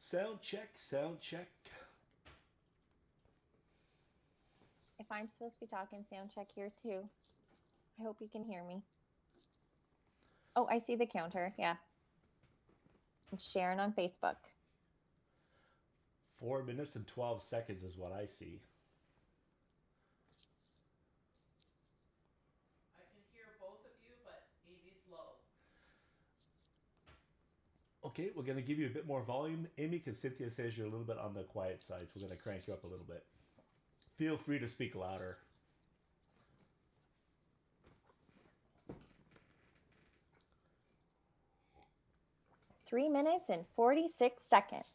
Sound check, sound check. If I'm supposed to be talking, sound check here too. I hope you can hear me. Oh, I see the counter. Yeah. And sharing on Facebook. 4 minutes and 12 seconds is what I see. I can hear both of you, but Amy's low. Okay, we're going to give you a bit more volume, Amy, because Cynthia says you're a little bit on the quiet side, so we're going to crank you up a little bit. Feel free to speak louder. 3 minutes and 46 seconds.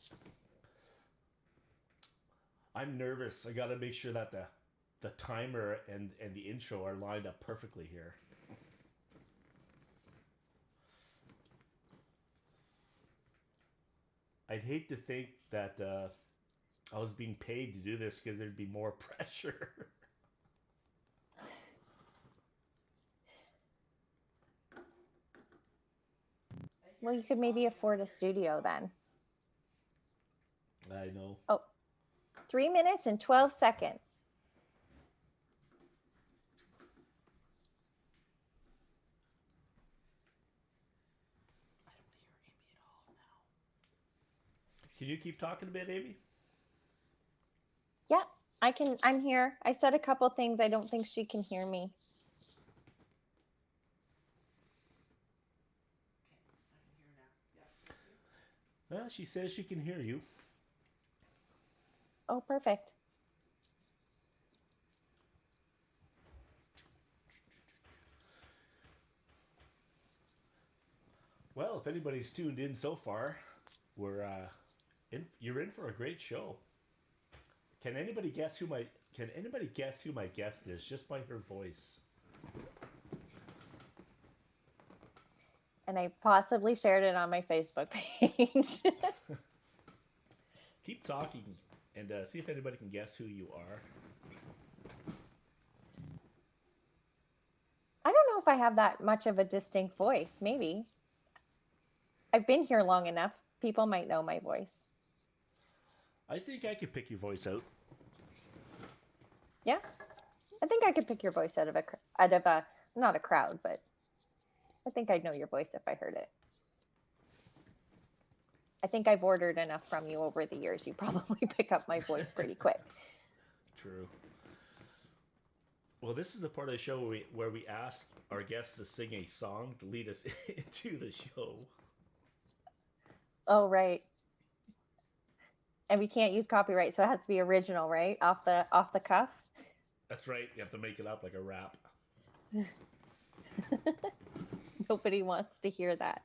I'm nervous. I got to make sure that the timer and the intro are lined up perfectly here. I'd hate to think that I was being paid to do this because there'd be more pressure. Well, you could maybe afford a studio then. I know. Oh, 3 minutes and 12 seconds. I don't hear Amy at all now. Can you keep talking a bit, Amy? Yeah, I can. I'm here. I said a couple things. I don't think she can hear me. Okay, I can hear now. Yeah, thank you. She says she can hear you. Oh, perfect. Well, if anybody's tuned in so far, we're you're in for a great show. Can anybody guess who my guest is just by her voice? And I possibly shared it on my Facebook page. Keep talking and see if anybody can guess who you are. I don't know if I have that much of a distinct voice. Maybe. I've been here long enough. People might know my voice. I think I could pick your voice out. Yeah, I think I could pick your voice out of a not a crowd, but I think I'd know your voice if I heard it. I think I've ordered enough from you over the years. You probably pick up my voice pretty quick. True. Well, this is the part of the show where we ask our guests to sing a song to lead us into the show. Oh, right. And we can't use copyright, so it has to be original, right? Off the cuff. That's right. You have to make it up like a rap. Nobody wants to hear that.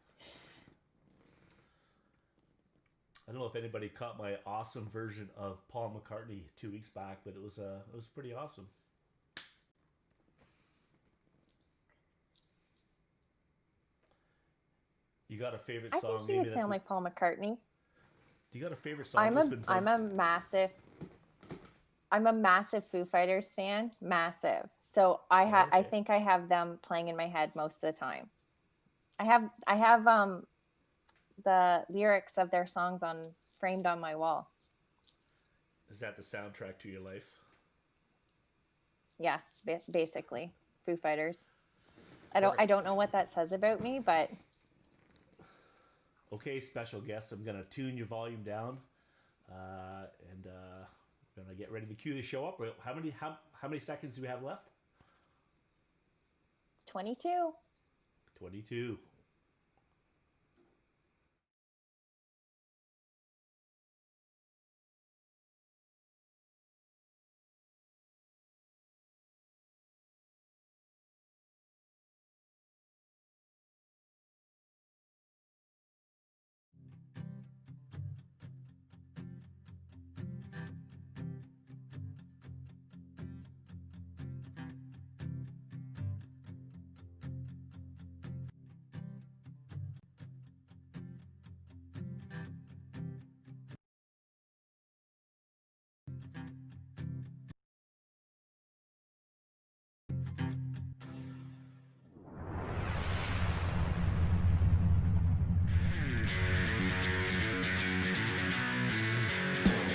I don't know if anybody caught my awesome version of Paul McCartney 2 weeks back, but it was pretty awesome. You got a favorite I song, think you Amy? would sound like Paul McCartney. Do you got a favorite song that's been I'm a massive Foo Fighters fan, massive. So I Okay. think I have them playing in my head most of the time. I have the lyrics of their songs on framed on my wall. Is that the soundtrack to your life? Yeah, basically Foo Fighters. Or I don't know what that says about me, but okay, special guest, I'm gonna tune your volume down, and gonna get ready to cue the show up. How many seconds do we have left? 22. 22.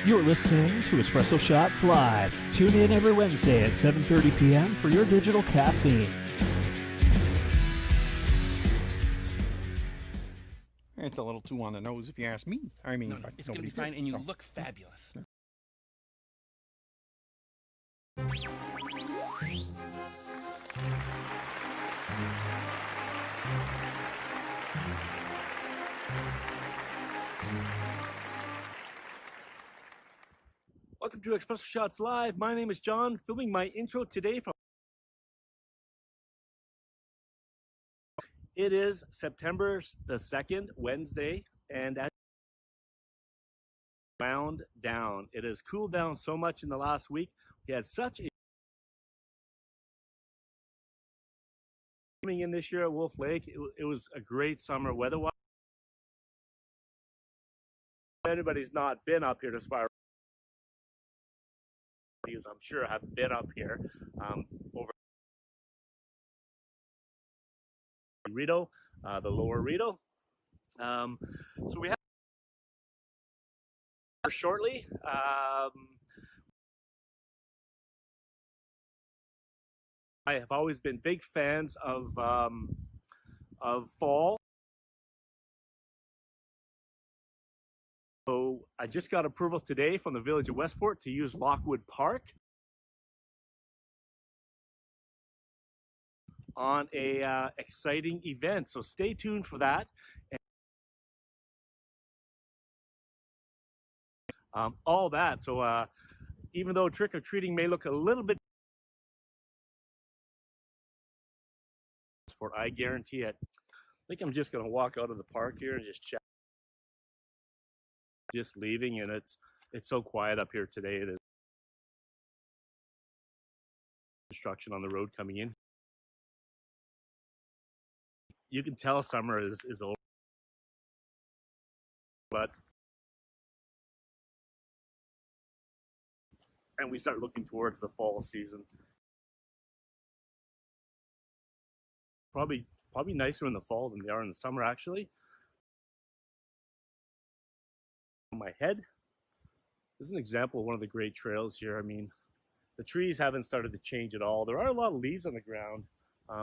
You're listening to Espresso Shots Live. Tune in every Wednesday at 7:30 p.m. for your digital caffeine. It's a little too on the nose if you ask me. I mean, No, it's going to be fine, and you look fabulous. Welcome to Espresso Shots Live. My name is John, filming my intro today from... It is September the 2nd, Wednesday, and as wound down. It has cooled down so much in the last week. We had such a... Coming in this year at Wolf Lake, it was a great summer weather-wise. If anybody's not been up here to Spiral, I'm sure have been up here over Rito, the lower Rito. So we have shortly. I have always been big fans of fall. So I just got approval today from the Village of Westport to use Lockwood Park on a exciting event. So stay tuned for that. All that. So even though trick-or-treating may look a little bit, I guarantee it. I think I'm just going to walk out of the park here and just chat. Just leaving, and it's so quiet up here today. There's construction on the road coming in. You can tell summer is over, and we start looking towards the fall season. Probably nicer in the fall than they are in the summer, actually. My head. This is an example of one of the great trails here. I mean, the trees haven't started to change at all. There are a lot of leaves on the ground,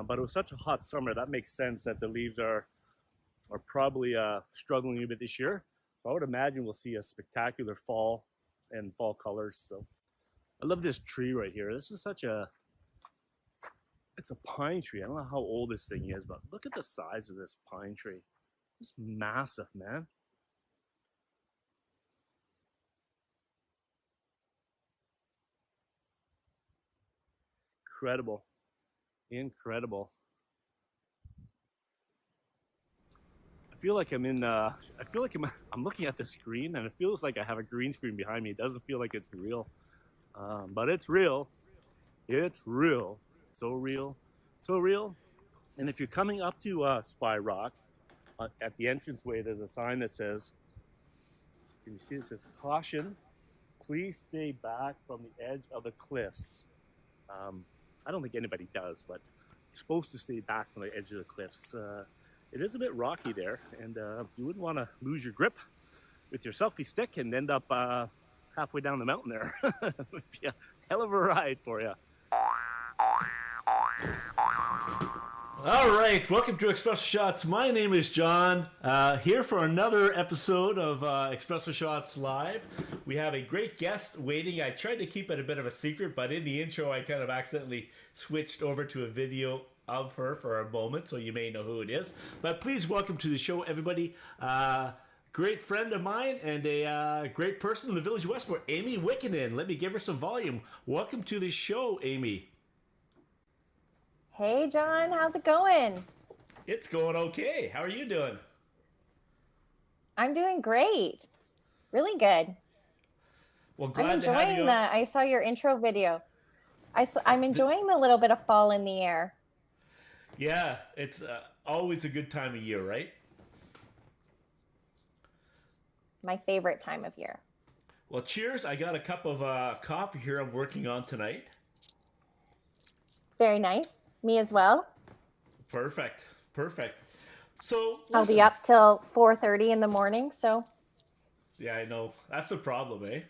but it was such a hot summer. That makes sense that the leaves are probably struggling a bit this year. So I would imagine we'll see a spectacular fall and fall colors. So I love this tree right here. This is it's a pine tree. I don't know how old this thing is, but look at the size of this pine tree. It's massive, man. Incredible. I feel like I'm looking at the screen, and it feels like I have a green screen behind me. It doesn't feel like it's real, but it's real. It's real. So real. And if you're coming up to Spy Rock, at the entranceway, there's a sign that says, can you see it says, caution, please stay back from the edge of the cliffs. I don't think anybody does, but you're supposed to stay back from the edge of the cliffs. It is a bit rocky there, and you wouldn't want to lose your grip with your selfie stick and end up halfway down the mountain there. It would be a hell of a ride for you. All right, welcome to Espresso Shots. My name is John, here for another episode of Espresso Shots Live. We have a great guest waiting. I tried to keep it a bit of a secret, but in the intro, I kind of accidentally switched over to a video of her for a moment, so you may know who it is. But please welcome to the show, everybody. Great friend of mine and a great person in the Village of Westport, Amy Wickenden. Let me give her some volume. Welcome to the show, Amy. Hey, John, how's it going? It's going okay. How are you doing? I'm doing great. Really good. Well, glad I'm to have enjoying you. I saw your intro video. I'm enjoying the little bit of fall in the air. Yeah, it's always a good time of year, right? My favorite time of year. Well, cheers. I got a cup of coffee here I'm working on tonight. Very nice. Me as well. Perfect. So I'll be up till 4:30 in the morning, so. Yeah, I know. That's the problem, eh?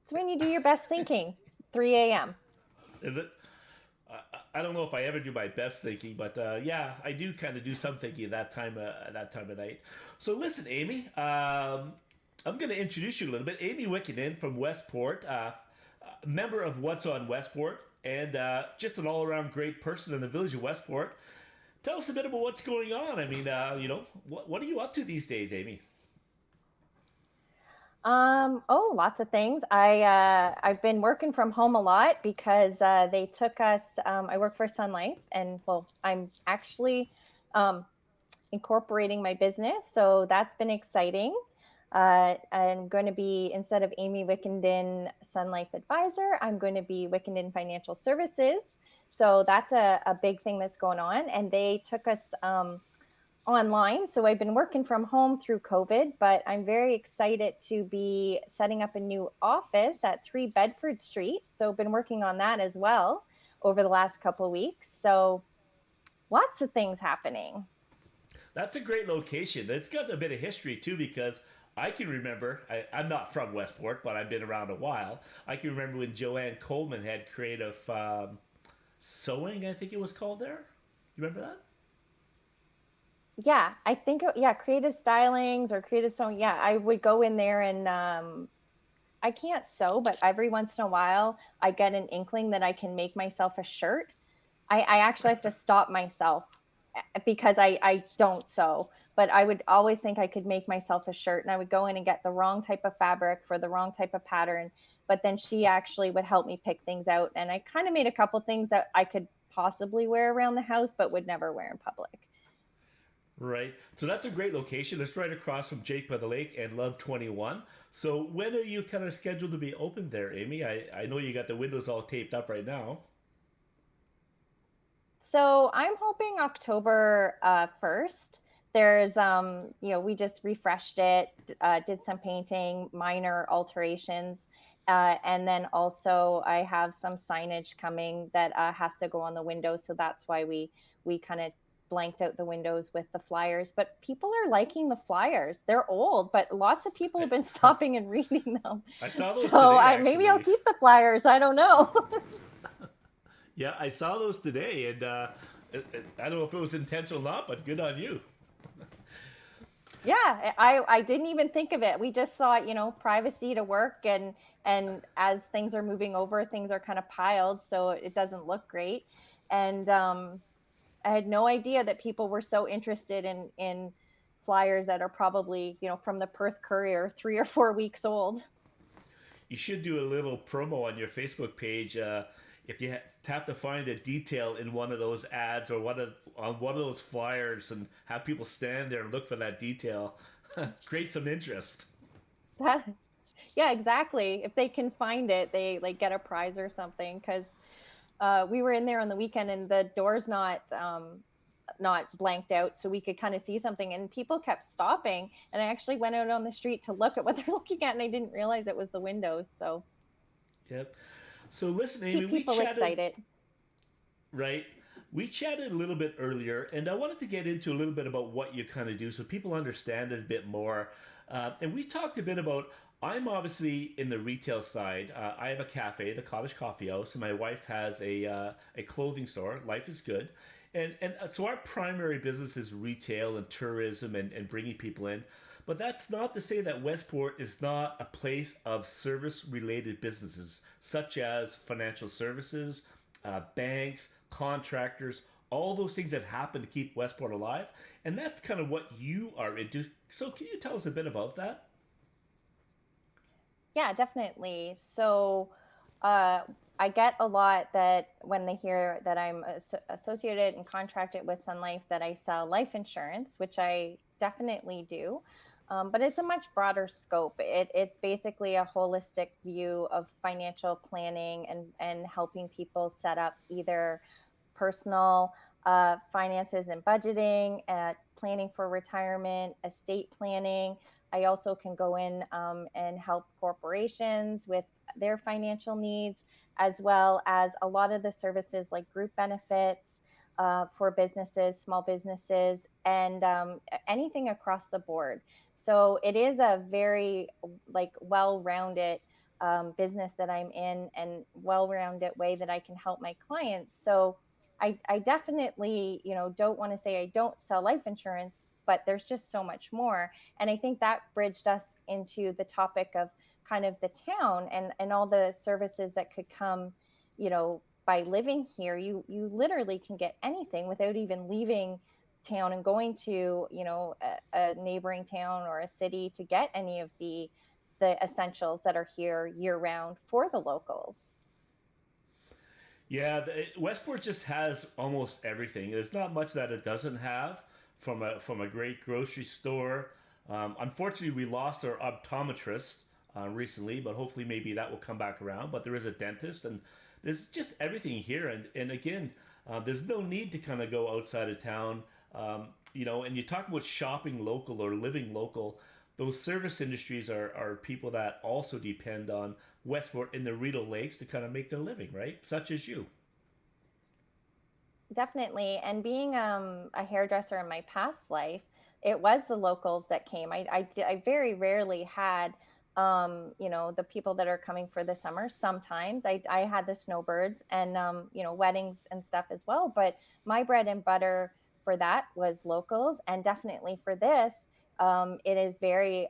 It's when you do your best thinking. 3 a.m. Is it? I don't know if I ever do my best thinking, but yeah, I do kind of do some thinking at that time of night. So listen, Amy, I'm going to introduce you a little bit. Amy Wickenden from Westport, member of What's on Westport, and just an all-around great person in the village of Westport. Tell us a bit about what's going on. I mean, what are you up to these days, Amy? Oh, lots of things. I've been working from home a lot because they took us. I work for Sun Life, and well, I'm actually um, incorporating my business, so that's been exciting. I'm going to be, instead of Amy Wickenden Sun Life Advisor, I'm going to be Wickenden Financial Services. So that's a big thing that's going on, and they took us online. So I've been working from home through COVID, but I'm very excited to be setting up a new office at 3 Bedford Street. So I've been working on that as well over the last couple of weeks. So lots of things happening. That's a great location. It's got a bit of history too, because I can remember. I'm not from Westport, but I've been around a while. I can remember when Joanne Coleman had Creative Sewing, I think it was called there. You remember that? Yeah, I think, yeah, creative stylings or creative sewing. Yeah, I would go in there and I can't sew, but every once in a while I get an inkling that I can make myself a shirt. I actually have to stop myself because I don't sew, but I would always think I could make myself a shirt, and I would go in and get the wrong type of fabric for the wrong type of pattern. But then she actually would help me pick things out, and I kind of made a couple things that I could possibly wear around the house, but would never wear in public. Right. So that's a great location. It's right across from Jake by the Lake and Love 21. So when are you kind of scheduled to be open there, Amy? I know you got the windows all taped up right now. So I'm hoping October 1st. There's, we just refreshed it, did some painting, minor alterations. And then also I have some signage coming that has to go on the windows. So that's why we kind of blanked out the windows with the flyers. But people are liking the flyers. They're old, but lots of people have been stopping and reading them. I saw those So today, maybe I'll actually. keep the flyers. I don't know. Yeah, I saw those today, and I don't know if it was intentional or not, but good on you. Yeah, I didn't even think of it. We just thought, privacy to work, and as things are moving over, things are kind of piled, so it doesn't look great. And I had no idea that people were so interested in flyers that are probably, from the Perth Courier, 3 or 4 weeks old. You should do a little promo on your Facebook page. If you have to find a detail in one of those ads or on one of those flyers, and have people stand there and look for that detail, create some interest. That, yeah, exactly. If they can find it, they like get a prize or something. Because we were in there on the weekend, and the door's not blanked out, so we could kind of see something, and people kept stopping, and I actually went out on the street to look at what they're looking at, and I didn't realize it was the windows. So Yep. So listen, Amy, keep we people chatted. excited. Right. We chatted a little bit earlier, and I wanted to get into a little bit about what you kind of do so people understand it a bit more. And we talked a bit about. I'm obviously in the retail side. I have a cafe, the Cottage Coffee House, and my wife has a clothing store. Life is good, and so our primary business is retail and tourism and bringing people in. But that's not to say that Westport is not a place of service related businesses, such as financial services, banks, contractors, all those things that happen to keep Westport alive. And that's kind of what you are into. So, can you tell us a bit about that? Yeah, definitely. So uh, I get a lot that when they hear that I'm associated and contracted with Sun Life, that I sell life insurance, which I definitely do. But it's a much broader scope. It's basically a holistic view of financial planning and helping people set up either personal finances and budgeting, planning for retirement, estate planning. I also can go in and help corporations with their financial needs, as well as a lot of the services like group benefits for businesses, small businesses, and anything across the board. So it is a very like well-rounded business that I'm in and well-rounded way that I can help my clients. So I definitely, don't want to say I don't sell life insurance, but there's just so much more. And I think that bridged us into the topic of kind of the town and all the services that could come, by living here. You literally can get anything without even leaving town and going to, a neighboring town or a city to get any of the essentials that are here year round for the locals. Yeah, Westport just has almost everything. There's not much that it doesn't have, from a great grocery store. Unfortunately, we lost our optometrist recently, but hopefully maybe that will come back around. But there is a dentist, and there's just everything here. And again, there's no need to kind of go outside of town. And you talk about shopping local or living local. Those service industries are people that also depend on Westport in the Rideau Lakes to kind of make their living, right? Such as you. Definitely. And being a hairdresser in my past life, it was the locals that came. I very rarely had, the people that are coming for the summer. Sometimes I had the snowbirds and, weddings and stuff as well. But my bread and butter for that was locals. And definitely for this, it is very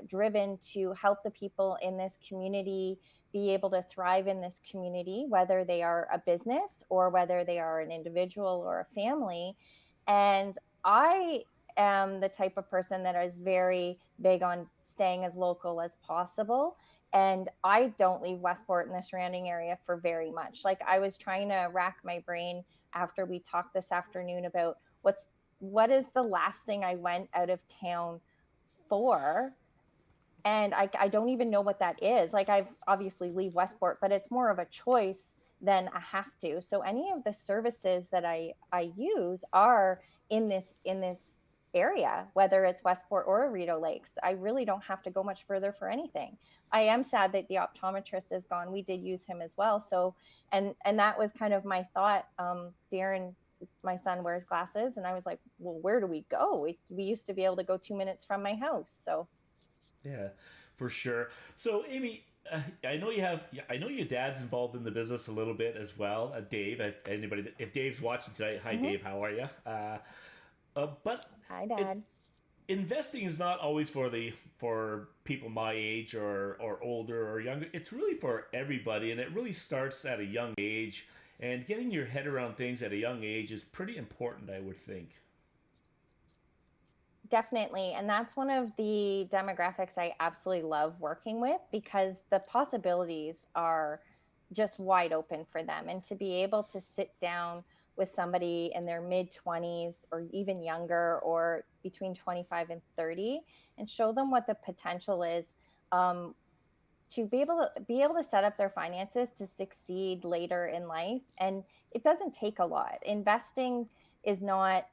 driven to help the people in this community be able to thrive in this community, whether they are a business or whether they are an individual or a family. And I am the type of person that is very big on staying as local as possible. And I don't leave Westport and the surrounding area for very much. Like I was trying to rack my brain after we talked this afternoon about what is the last thing I went out of town for, and I don't even know what that is. Like I've obviously leave Westport, but it's more of a choice than a have to. So any of the services that I use are in this area, whether it's Westport or Rideau Lakes. I really don't have to go much further for anything. I am sad that the optometrist is gone. We did use him as well. So and that was kind of my thought. Darren, my son, wears glasses, and I was like, well, where do we go? We used to be able to go 2 minutes from my house. So Yeah, for sure. So, Amy, I know I know your dad's involved in the business a little bit as well. Dave, if Dave's watching tonight, hi mhm. Dave, how are you? But Hi, it, Dad. investing is not always for people my age or older or younger. It's really for everybody, and it really starts at a young age. And getting your head around things at a young age is pretty important, I would think. Definitely. And that's one of the demographics I absolutely love working with because the possibilities are just wide open for them. And to be able to sit down with somebody in their mid 20s or even younger or between 25 and 30 and show them what the potential is, um, to be able to set up their finances to succeed later in life. And it doesn't take a lot. Investing is not,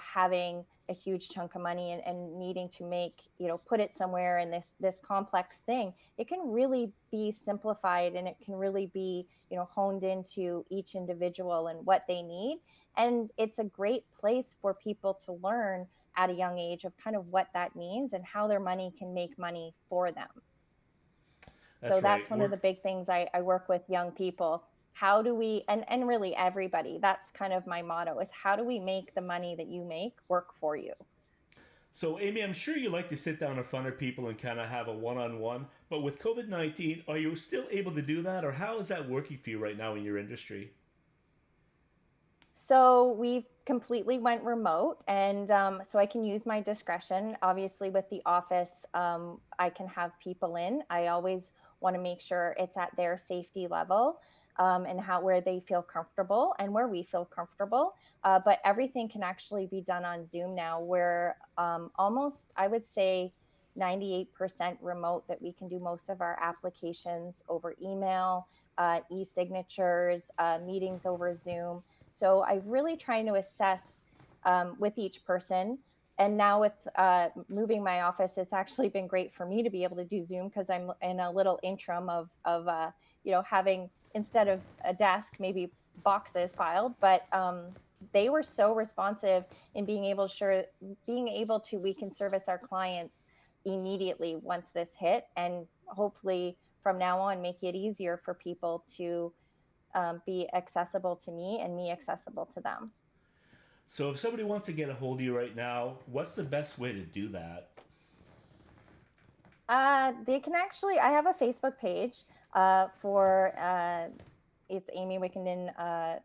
having a huge chunk of money and needing to make, put it somewhere in this complex thing. It can really be simplified, and it can really be, honed into each individual and what they need. And it's a great place for people to learn at a young age of kind of what that means and how their money can make money for them. So That's right. that's one of the big things I work with young people. How do we, and really everybody, that's kind of my motto, is how do we make the money that you make work for you? So, Amy, I'm sure you like to sit down in front of people and kind of have a one-on-one. But with COVID-19, are you still able to do that, or how is that working for you right now in your industry? So we completely went remote, and so I can use my discretion. Obviously, with the office, I can have people in. I always want to make sure it's at their safety level, and how where they feel comfortable and where we feel comfortable. But everything can actually be done on Zoom now. We're almost, I would say, 98% remote. That we can do most of our applications over email, e-signatures, meetings over Zoom. So I'm really trying to assess with each person. And now with moving my office, it's actually been great for me to be able to do Zoom because I'm in a little interim of having, instead of a desk, maybe boxes piled. But they were so responsive in being able to, we can service our clients immediately once this hit, and hopefully from now on make it easier for people to be accessible to me and me accessible to them. So if somebody wants to get a hold of you right now, what's the best way to do that? They can actually, I have a Facebook page for it's Amy Wickenden,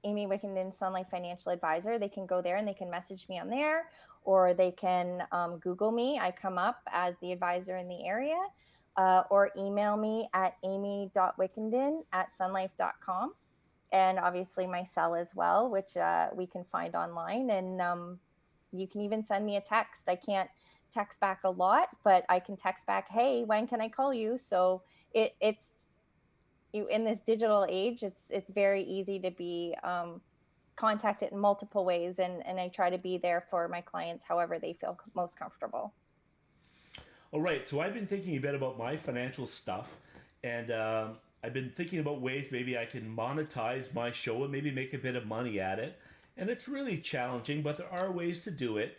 Amy Wickenden Sun Life Financial Advisor. They can go there and they can message me on there, or they can Google me. I come up as the advisor in the area, or email me at amy.wickenden@sunlife.com. And obviously my cell as well, which we can find online. And you can even send me a text. I can't text back a lot, but I can text back, hey, when can I call you? So it's you in this digital age, it's very easy to be contacted in multiple ways, and I try to be there for my clients however they feel most comfortable. All right, so I've been thinking a bit about my financial stuff, and I've been thinking about ways maybe I can monetize my show and maybe make a bit of money at it. And it's really challenging, but there are ways to do it.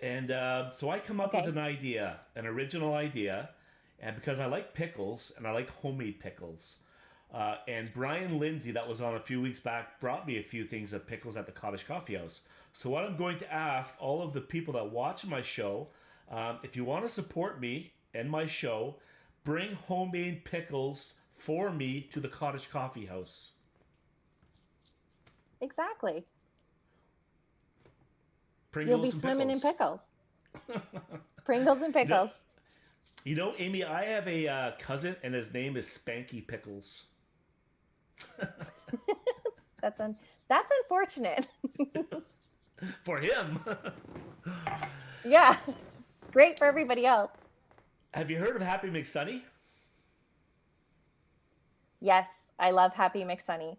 And so I come up with an idea, an original idea, and because I like pickles and I like homemade pickles. And Brian Lindsay, that was on a few weeks back, brought me a few things of pickles at the Cottage Coffee House. So what I'm going to ask all of the people that watch my show, if you want to support me and my show, bring homemade pickles for me to the Cottage Coffee House. Exactly. Pringles You'll be swimming in pickles. Pringles and pickles. You know, Amy, I have a cousin, and his name is Spanky Pickles. That's unfortunate. For him. Yeah. Great for everybody else. Have you heard of Happy McSunny? Yes, I love Happy McSunny.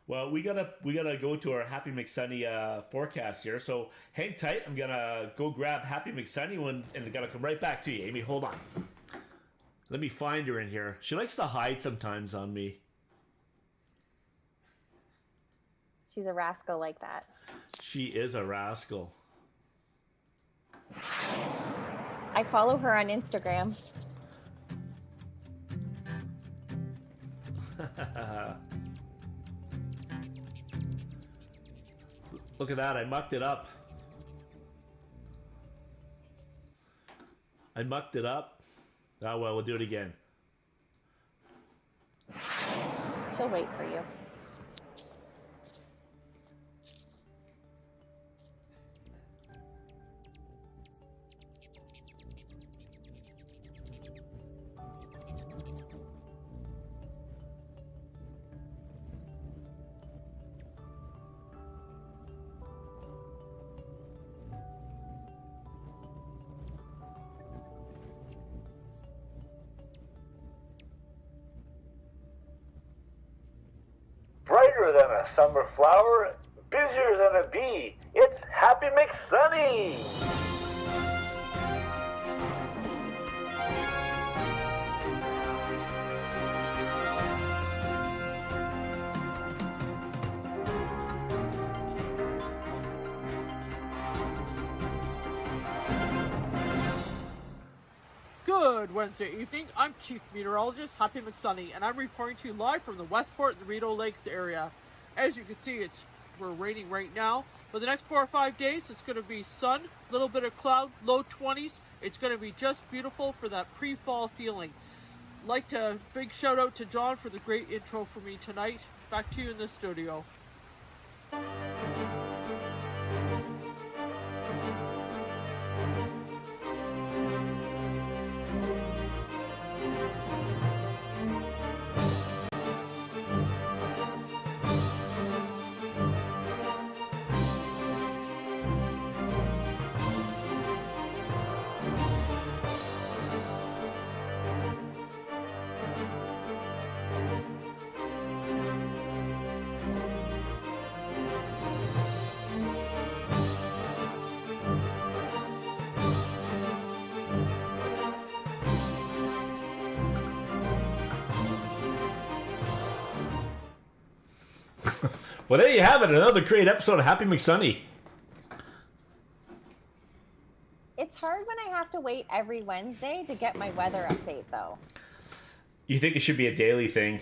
Well, we gotta go to our Happy McSunny forecast here. So hang tight. I'm gonna go grab Happy McSunny and I gotta come right back to you, Amy. Hold on. Let me find her in here. She likes to hide sometimes on me. She's a rascal like that. She is a rascal. I follow her on Instagram. Look at that, I mucked it up. Oh well, we'll do it again. She'll wait for you. Brighter than a summer flower, busier than a bee, it's Happy McSunny! Good Wednesday evening. I'm Chief Meteorologist Happy McSunny, and I'm reporting to you live from the Westport and Rideau Lakes area. As you can see, we're raining right now. For the next 4 or 5 days, it's going to be sun, a little bit of cloud, low 20s. It's going to be just beautiful for that pre-fall feeling. Like to big shout out to John for the great intro for me tonight. Back to you in the studio. Well, there you have it. Another great episode of Happy McSunny. It's hard when I have to wait every Wednesday to get my weather update, though. You think it should be a daily thing?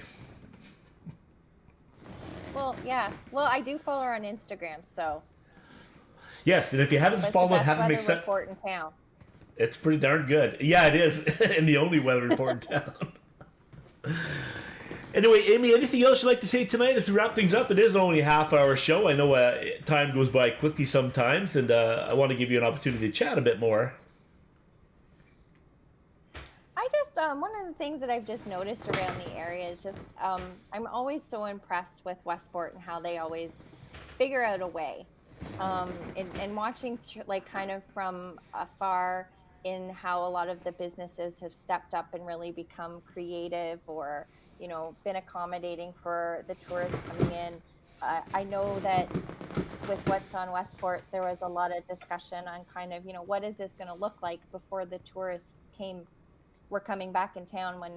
Well, yeah. Well, I do follow her on Instagram, so Yes, and if you haven't that's the followed best Happy weather Mix, report in town. it's pretty darn good. Yeah, it is, and the only weather report in town. Anyway, Amy, anything else you'd like to say tonight as we wrap things up? It is only a half-hour show. I know time goes by quickly sometimes, and I want to give you an opportunity to chat a bit more. I just one of the things that I've just noticed around the area is just I'm always so impressed with Westport and how they always figure out a way. And watching like kind of from afar in how a lot of the businesses have stepped up and really become creative or been accommodating for the tourists coming in. I know that with what's on Westport, there was a lot of discussion on kind of what is this going to look like before the tourists were coming back in town when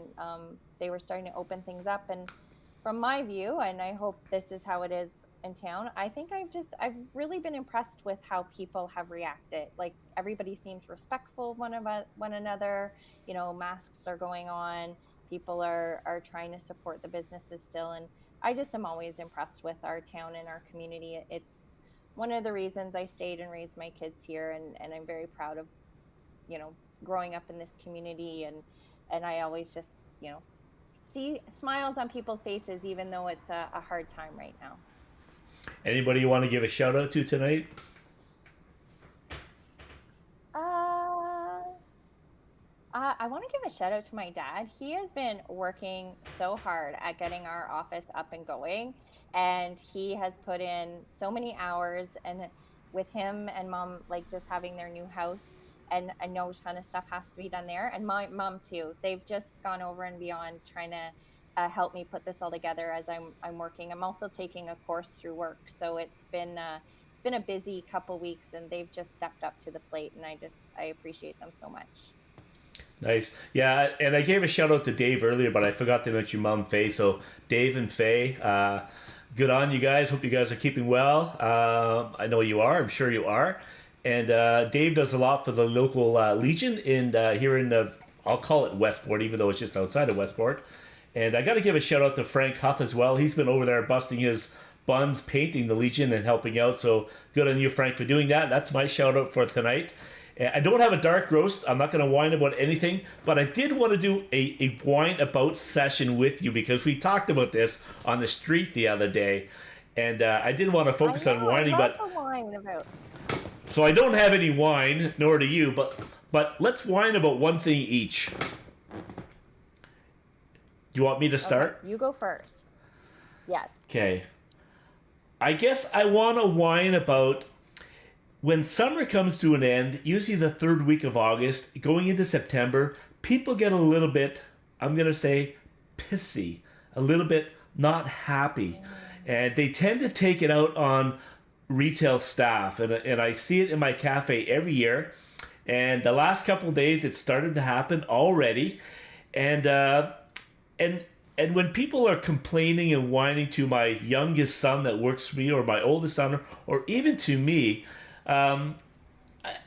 they were starting to open things up. And from my view, and I hope this is how it is in town, I think I've really been impressed with how people have reacted. Like everybody seems respectful of one another. Masks are going on. People are trying to support the businesses still, and I just am always impressed with our town and our community. It's one of the reasons I stayed and raised my kids here, and I'm very proud of growing up in this community, and I always just see smiles on people's faces even though it's a hard time right now. Anybody you want to give a shout out to tonight? I want to give a shout out to my dad. He has been working so hard at getting our office up and going, and he has put in so many hours. And with him and mom, like just having their new house, and I know a ton of stuff has to be done there. And my mom too. They've just gone over and beyond trying to help me put this all together as I'm working. I'm also taking a course through work, so it's been a busy couple weeks, and they've just stepped up to the plate, and I appreciate them so much. Nice. Yeah, and I gave a shout out to Dave earlier, but I forgot to mention Mom Faye. So Dave and Faye, good on you guys. Hope you guys are keeping well. I know you are. I'm sure you are. And Dave does a lot for the local Legion here in the, I'll call it Westport, even though it's just outside of Westport. And I got to give a shout out to Frank Huff as well. He's been over there busting his buns, painting the Legion and helping out. So good on you, Frank, for doing that. That's my shout out for tonight. I don't have a dark roast. I'm not going to whine about anything, but I did want to do a whine about session with you because we talked about this on the street the other day, and I didn't want to focus on whining, but so I don't have any wine, nor do you, but let's whine about one thing each. Do you want me to start? Okay, you go first. Yes. Okay. I guess I want to whine about when summer comes to an end, usually the third week of August, going into September, people get a little bit, I'm going to say, pissy, a little bit not happy. And they tend to take it out on retail staff. And I see it in my cafe every year. And the last couple of days, it started to happen already. And when people are complaining and whining to my youngest son that works for me, or my oldest son, or even to me,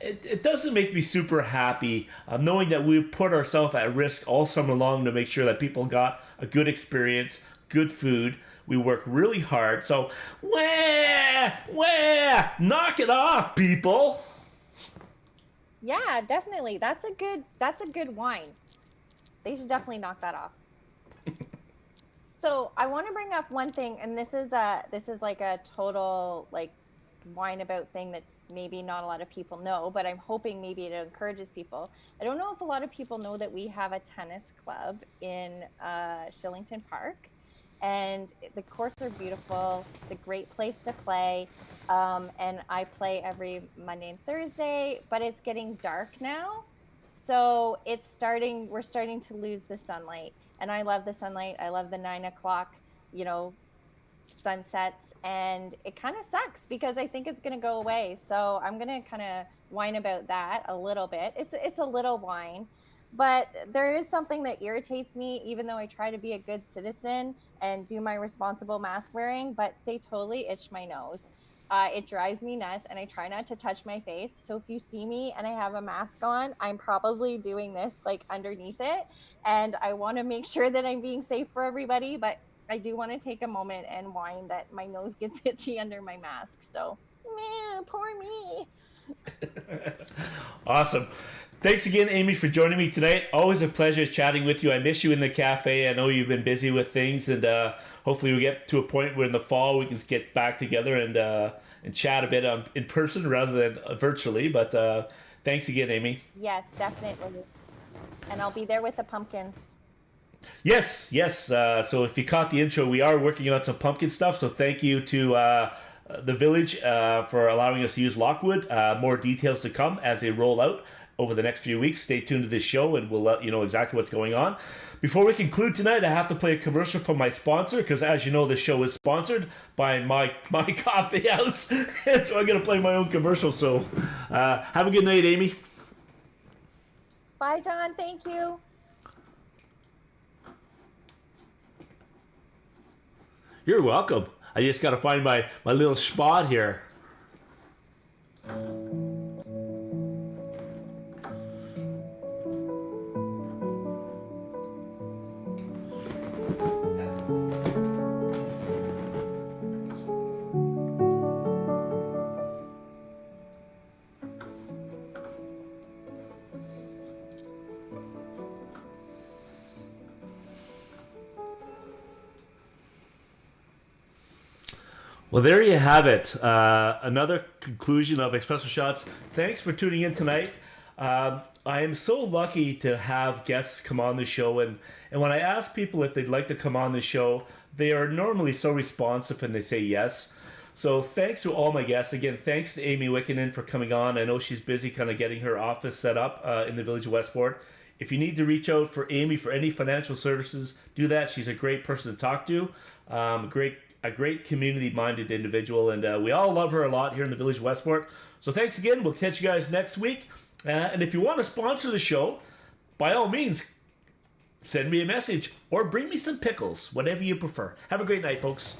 it doesn't make me super happy knowing that we put ourselves at risk all summer long to make sure that people got a good experience, good food. We work really hard. So, knock it off, people. Yeah, definitely. That's a good wine. They should definitely knock that off. So I want to bring up one thing, and this is like a total like whine about thing that's maybe not a lot of people know, but I'm hoping maybe it encourages people. I don't know if a lot of people know that we have a tennis club in Shillington Park, and the courts are beautiful. It's a great place to play, and I play every Monday and Thursday, but it's getting dark now, so we're starting to lose the sunlight, and I love the sunlight. I love the 9 o'clock, sunsets, and it kind of sucks because I think it's going to go away. So I'm going to kind of whine about that a little bit. It's a little whine, but there is something that irritates me, even though I try to be a good citizen and do my responsible mask wearing, but they totally itch my nose. It drives me nuts, and I try not to touch my face. So if you see me and I have a mask on, I'm probably doing this like underneath it. And I want to make sure that I'm being safe for everybody, but I do want to take a moment and whine that my nose gets itchy under my mask. So, man, poor me. Awesome. Thanks again, Amy, for joining me tonight. Always a pleasure chatting with you. I miss you in the cafe. I know you've been busy with things, and hopefully we get to a point where in the fall we can get back together and chat a bit in person rather than virtually. But thanks again, Amy. Yes, definitely. And I'll be there with the pumpkins. Yes. So if you caught the intro, we are working on some pumpkin stuff. So thank you to the village for allowing us to use Lockwood. More details to come as they roll out over the next few weeks. Stay tuned to this show and we'll let you know exactly what's going on. Before we conclude tonight, I have to play a commercial from my sponsor because, as you know, this show is sponsored by my coffee house. And so I'm going to play my own commercial. So have a good night, Amy. Bye, John. Thank you. You're welcome. I just got to find my little spot here. Well, there you have it. Another conclusion of Espresso Shots. Thanks for tuning in tonight. I am so lucky to have guests come on the show. And when I ask people if they'd like to come on the show, they are normally so responsive and they say yes. So thanks to all my guests. Again, thanks to Amy Wickenden for coming on. I know she's busy kind of getting her office set up in the village of Westport. If you need to reach out for Amy for any financial services, do that. She's a great person to talk to. A great community-minded individual, and we all love her a lot here in the village of Westport. So thanks again. We'll catch you guys next week. And if you want to sponsor the show, by all means, send me a message or bring me some pickles, whatever you prefer. Have a great night, folks.